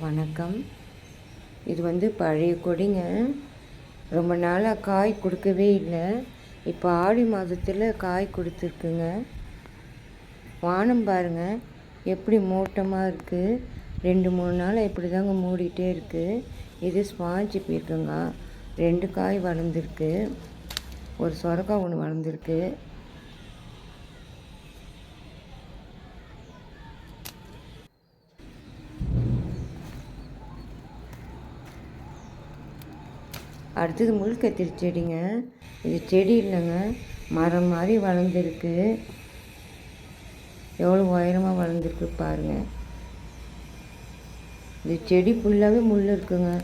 வணக்கம். இது பழைய கொடிங்க. ரொம்ப நாளாக காய் கொடுக்கவே இல்லை. இப்போ ஆடி மாதத்தில் காய் கொடுத்துருக்குங்க. வானம் பாருங்கள் எப்படி மூட்டமாக இருக்குது. 2-3 நாள் இப்படி தாங்க மூடிட்டே இருக்குது. இது ஸ்பாஞ்சு பீர்க்கங்க. 2 காய் வளர்ந்துருக்கு. ஒரு சொரக்காய் ஒன்று வளர்ந்துருக்கு. அடுத்தது முள்கத்திரி செடிங்க. இது செடி இல்லைங்க, மரம் மாதிரி வளர்ந்துருக்கு. எவ்வளோ உயரமாக வளர்ந்துருக்கு பாருங்கள். இது செடி ஃபுல்லாகவே முள் இருக்குங்க.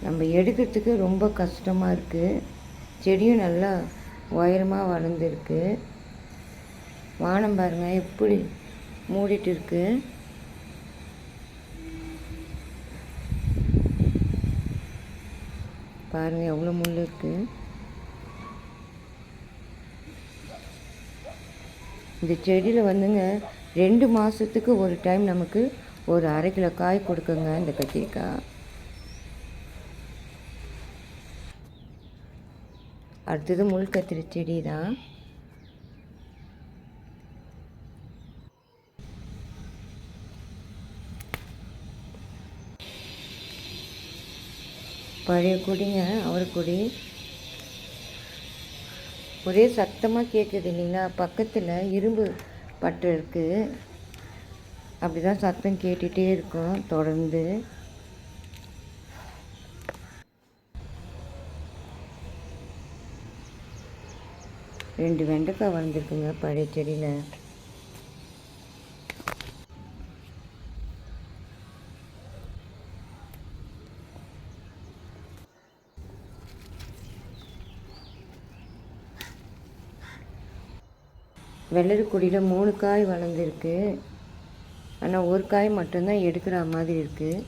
நம்ம எடுக்கிறதுக்கு ரொம்ப கஷ்டமாக இருக்குது. செடியும் நல்லா உயரமாக வளர்ந்துருக்கு. வானம் பாருங்கள் எப்படி மூடிட்டு இருக்குது. பாருங்கள் எவ்வளோ முள் இருக்குது. இந்த செடியில் 2 மாதத்துக்கு ஒரு டைம் நமக்கு ஒரு 1/2 கிலோ காய் கொடுக்குங்க இந்த கத்திரிக்காய். அடுத்தது முள் கத்திரி செடி தான். பழைய கொடிங்க, அவரைக்கொடி. ஒரே சத்தமாக கேட்குது இல்லைங்களா. பக்கத்தில் இரும்பு பட்டை இருக்குது. அப்படி தான் சத்தம் கேட்டுகிட்டே இருக்கும் தொடர்ந்து. ரெண்டு வெண்டைக்காய் வளர்ந்துருக்குங்க பழைய செடியில். வெள்ளரி கொடியில் 3 காய் வளர்ந்துருக்கு. ஆனால் ஒரு காய் மட்டும்தான் எடுக்கிற மாதிரி இருக்குது.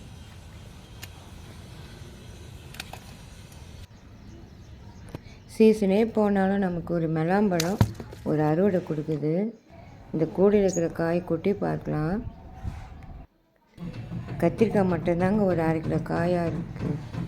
சீசனே போனாலும் நமக்கு ஒரு மெலாம்பழம் ஒரு அறுவடை கொடுக்குது. இந்த கூடையில் இருக்கிற காய் கொட்டி பார்க்கலாம். கத்திரிக்காய் மட்டும்தாங்க ஒரு 1/2 கிலோ காயாக இருக்குது.